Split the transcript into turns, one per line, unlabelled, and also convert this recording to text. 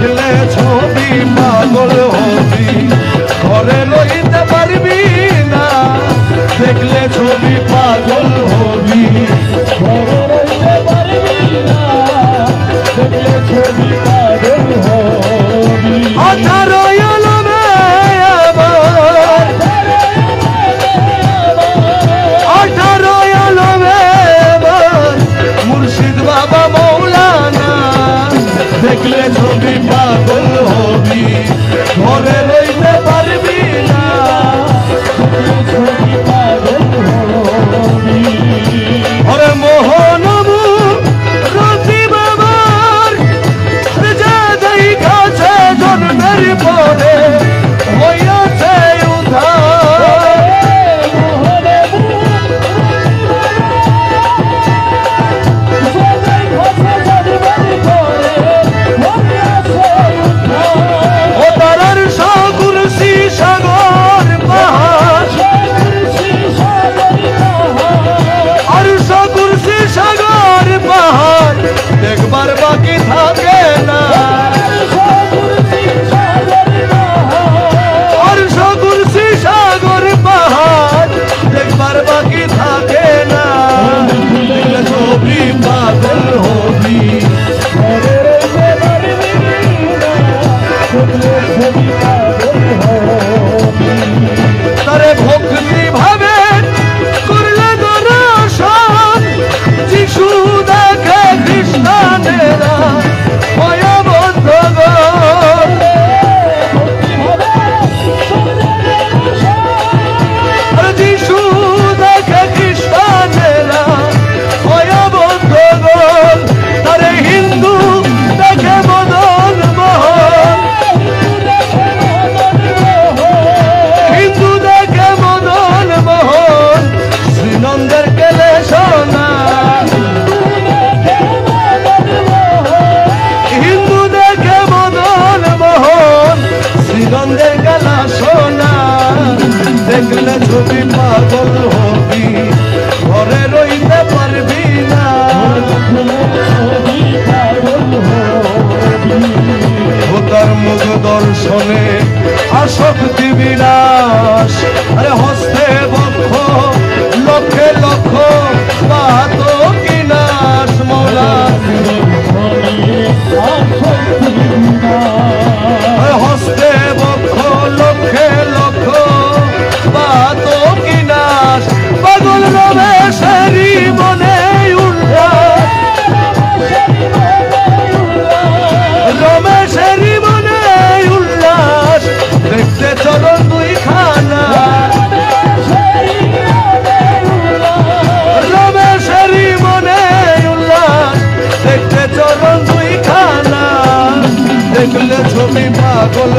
দেখলে ছবি পাগল হবি, ঘরে লইতে পারবি না। দেখলে ছবি পাগল হবি, ঘরে লইতে পারবি না। দেখলে ছবি পাগল হবি। 18 আলমে আবার, 18 আলমে আবার মুর্শিদ বাবা মৌলানা। দেখলে ছবি পাগল হবি, ঘরে লইতে পারবি না। ছবি পাগল হবি। ওরে মোহনবু রতি বাবার যা দেখাছে জন্মের পরে হইয়াছে উদ্ধার। ও তারার সাগরসি সাগর পাহাড়, আর সাগরসি সাগর পাহাড় দেখবার বাকি থাকে না। আর সাগরসি সাগর পাহাড় দেখবার বাকি থাকে না। দেখলে ছবি পাগল হবি, তারে ভক্তি ভাবে করলে দর্শন। যিশু দেখে খ্রিস্টানেরা ভয়বদ্ধগণ। যিশু দেখে খ্রিস্টানেরা ভয়বদ্ধগণ। তারে হিন্দু দেখে মদন মোহন, হিন্দু দেখে মদন মোহন শ্রীনন্দের গেলে সোনা। হিন্দু দেখে মদন মোহন শ্রীনন্দের গেলা সোনা। দেখলে ছবি পাগল হবি, ঘরে রইতে পারবি না। তার মুখ দর্শনে আসক্তি বিনাশ। আরে হস্তে বক্ষ লক্ষে লক্ষ পাত কিনাশ মৌলা। হস্তে বক্ষ লক্ষে লক্ষ পাত কিনাশ। পাগল রমেশেরই মনে উল্লাস, রমেশেরই মনে উল্লাস। দেখতে চরণ দুই খানা, রমেশেরই মনে উল্লাস। দেখতে চরণ দুই খানা। দেখলে ছবি পাগল